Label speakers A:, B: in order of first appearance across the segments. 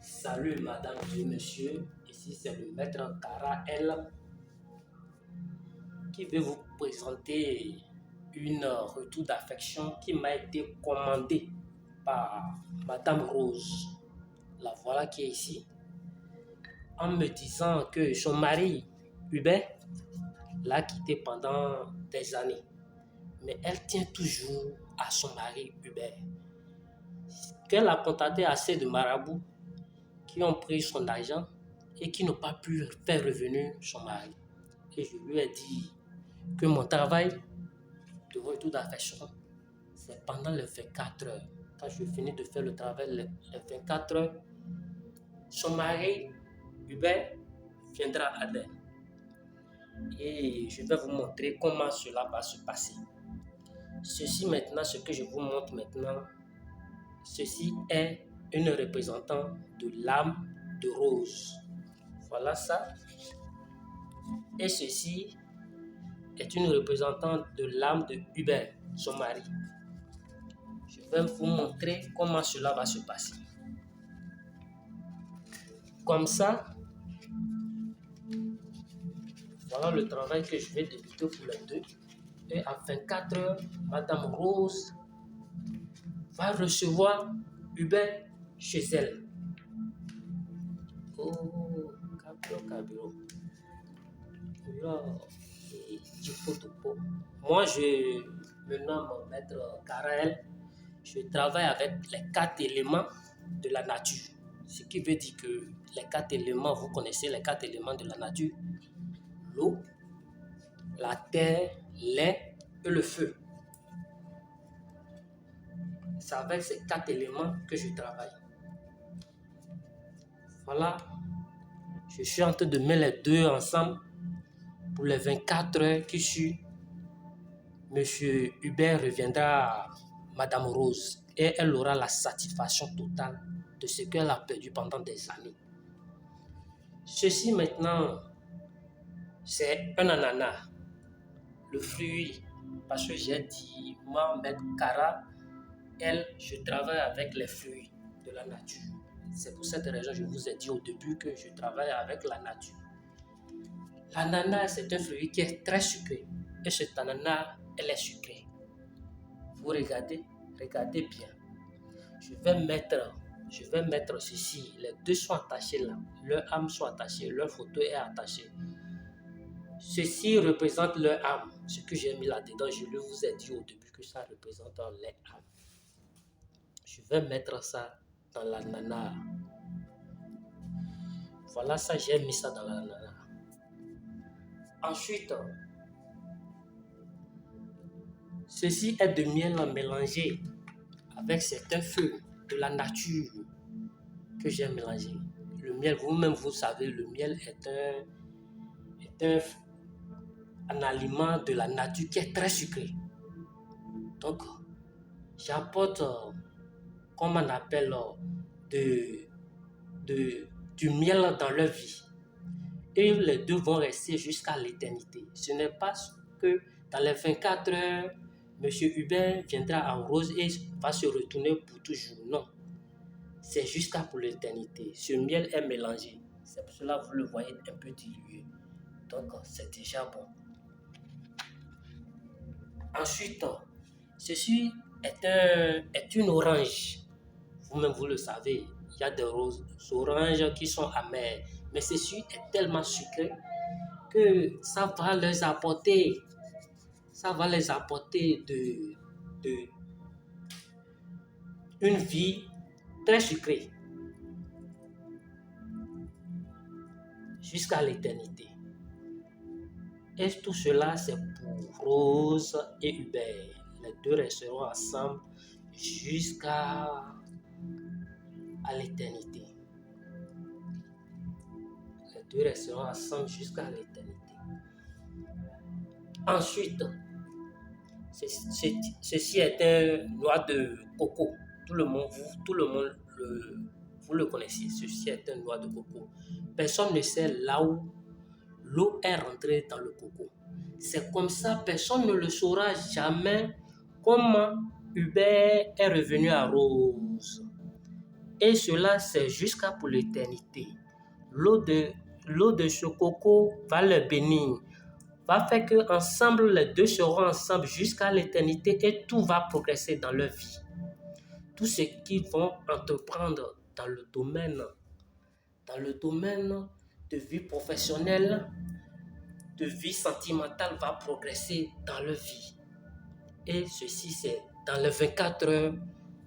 A: Salut madame et monsieur, ici c'est le maître Kara L qui veut vous présenter une retour d'affection qui m'a été commandée par madame Rose. La voilà qui est ici, en me disant que son mari Hubert l'a quitté pendant des années. Mais elle tient toujours à son mari Hubert. Qu'elle a contacté assez de marabouts qui ont pris son argent et qui n'ont pas pu faire revenir son mari. Et je lui ai dit que mon travail de retour d'affection, c'est pendant les 24 heures. Quand je finis de faire le travail, les 24 heures, son mari, Hubert, viendra à l'heure. Et je vais vous montrer comment cela va se passer. Ceci maintenant, ce que je vous montre maintenant, ceci est une représentante de l'âme de Rose. Voilà ça. Et ceci est une représentante de l'âme de Hubert, son mari. Je vais vous montrer comment cela va se passer. Comme ça, voilà le travail que je vais débuter pour les deux. Et à 24 heures, madame Rose va recevoir Hubert chez elle. Oh, cabiro. Moi, je me nomme Maître Karael. Je travaille avec les 4 éléments de la nature. Ce qui veut dire que les 4 éléments, vous connaissez les 4 éléments de la nature. L'eau, la terre, l'air et le feu. C'est avec ces 4 éléments que je travaille. Voilà. Je suis en train de mettre les deux ensemble pour les 24 heures qui suivent. Monsieur Hubert reviendra à madame Rose et elle aura la satisfaction totale de ce qu'elle a perdu pendant des années. Ceci maintenant, c'est un ananas, le fruit, parce que j'ai dit, moi, maître Kara, elle, je travaille avec les fruits de la nature. C'est pour cette raison que je vous ai dit au début que je travaille avec la nature. L'ananas, c'est un fruit qui est très sucré. Et cet ananas, elle est sucrée. Vous regardez bien. Je vais mettre ceci. Les deux sont attachés là. Leurs âmes sont attachées. Leur photo est attachée. Ceci représente leur âme. Ce que j'ai mis là-dedans, je vous ai dit au début que ça représente les âmes. Je vais mettre ça dans l'ananas. Voilà ça, j'ai mis ça dans l'ananas. Ensuite, ceci est de miel mélangé avec certains feux de la nature que j'ai mélangé. Le miel, vous-même vous savez, le miel est un aliment de la nature qui est très sucré. Donc, j'apporte, comme on appelle, du miel dans leur vie. Et les deux vont rester jusqu'à l'éternité. Ce n'est pas que dans les 24 heures, M. Hubert viendra en rose et va se retourner pour toujours. Non. C'est jusqu'à pour l'éternité. Ce miel est mélangé. C'est pour cela que vous le voyez un peu dilué. Donc, c'est déjà bon. Ensuite, ceci est une orange. Vous-même, vous le savez. Il y a des oranges qui sont amères. Mais ceci est tellement sucré que ça va les apporter une vie très sucrée jusqu'à l'éternité. Et tout cela, c'est pour Rose et Hubert. Les deux resteront ensemble jusqu'à l'éternité. Les deux resteront ensemble jusqu'à l'éternité. Ensuite, ceci est un noix de coco. Tout le monde, vous le connaissez. Ceci est un noix de coco. Personne ne sait là où l'eau est rentrée dans le coco. C'est comme ça, personne ne le saura jamais comment Hubert est revenu à Rose. Et cela, c'est jusqu'à pour l'éternité. L'eau de ce coco va le bénir, va faire que ensemble les deux seront ensemble jusqu'à l'éternité et tout va progresser dans leur vie. Tout ce qu'ils vont entreprendre dans le domaine de vie professionnelle, de vie sentimentale va progresser dans leur vie. Et ceci, c'est dans les 24 heures,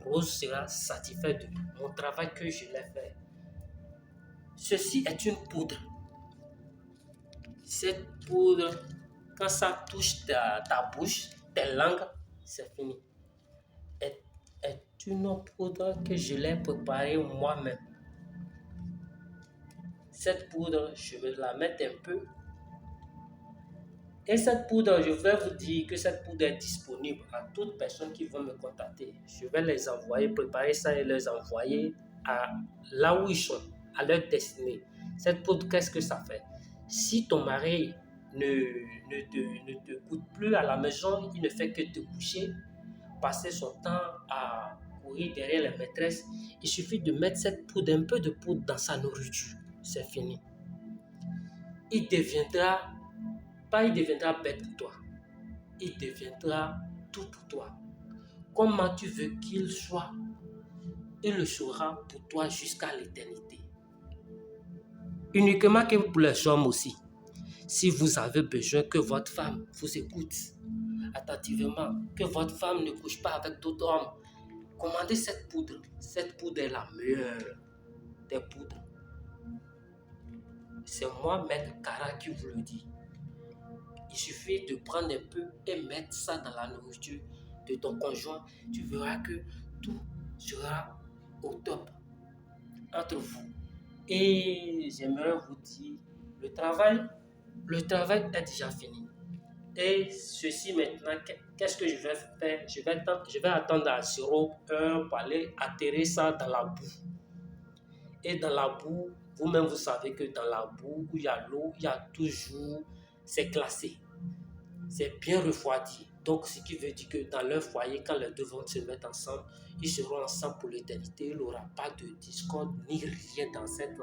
A: Rose sera satisfait de mon travail que je l'ai fait. Ceci est une poudre. Cette poudre, quand ça touche ta bouche, tes langues, c'est fini. Est une poudre que je l'ai préparée moi-même. Cette poudre, je vais la mettre un peu. Et cette poudre, je vais vous dire que cette poudre est disponible à toute personne qui veut me contacter. Je vais les envoyer, préparer ça et les envoyer à là où ils sont, à leur destinée. Cette poudre, qu'est-ce que ça fait? Si ton mari ne te coûte plus à la maison, il ne fait que te coucher, passer son temps à courir derrière les maîtresses, il suffit de mettre cette poudre, un peu de poudre dans sa nourriture. C'est fini. Il deviendra bête pour toi. Il deviendra tout pour toi. Comment tu veux qu'il soit, il le sera pour toi jusqu'à l'éternité. Uniquement que pour les hommes aussi. Si vous avez besoin que votre femme vous écoute attentivement, que votre femme ne couche pas avec d'autres hommes, commandez cette poudre. Cette poudre est la meilleure des poudres. C'est moi, Maître Kara, qui vous le dis. Il suffit de prendre un peu et mettre ça dans la nourriture de ton conjoint. Tu verras que tout sera au top entre vous. Et j'aimerais vous dire, le travail est déjà fini. Et ceci maintenant, qu'est-ce que je vais faire? Je vais attendre à 0 heure pour aller atterrir ça dans la boue. Et dans la boue, vous-même vous savez que dans la boue où il y a l'eau, il y a toujours, c'est glacé. C'est bien refroidi. Donc, ce qui veut dire que dans leur foyer, quand les deux vont se mettre ensemble, ils seront ensemble pour l'éternité. Il n'y aura pas de discorde ni rien dans cette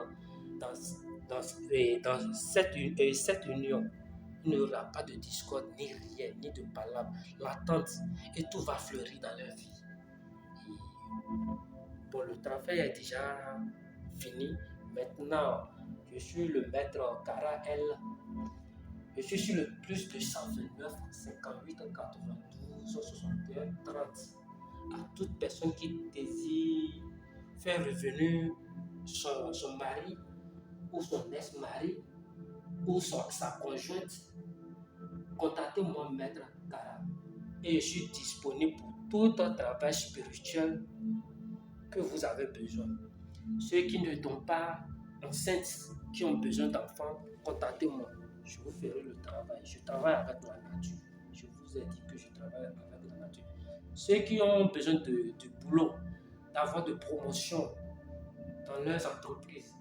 A: union. Il n'y aura pas de discorde ni rien, ni de palabres. L'attente et tout va fleurir dans leur vie. Bon, le travail est déjà fini. Maintenant, je suis le maître Kara L. Je suis sur le plus de 129, 58, 92, 61, 30. À toute personne qui désire faire revenir son mari ou son ex-mari ou sa conjointe, contactez-moi, Maître Kara. Et je suis disponible pour tout un travail spirituel que vous avez besoin. Ceux qui ne tombent pas enceintes, qui ont besoin d'enfants, contactez-moi. Je vous ferai le travail. Je travaille avec la nature. Je vous ai dit que je travaille avec la nature. Ceux qui ont besoin de boulot, d'avoir de promotion dans leurs entreprises,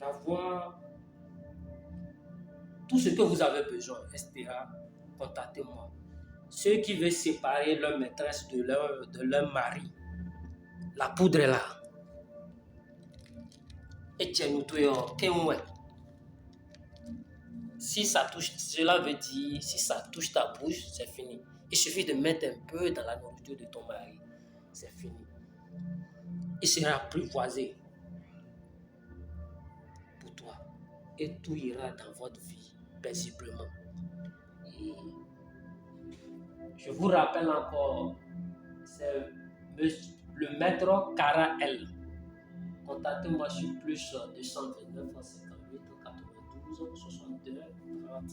A: d'avoir tout ce que vous avez besoin, etc., contactez-moi. Ceux qui veulent séparer leur maîtresse de leur mari, la poudre est là. Et si ça touche, cela veut dire, si ça touche ta bouche, c'est fini. Il suffit de mettre un peu dans la nourriture de ton mari. C'est fini. Il sera apprivoisé pour toi. Et tout ira dans votre vie, paisiblement. Et je vous rappelle encore, c'est le maître Kara L. Contactez-moi sur plus de 129 58 92 62 30.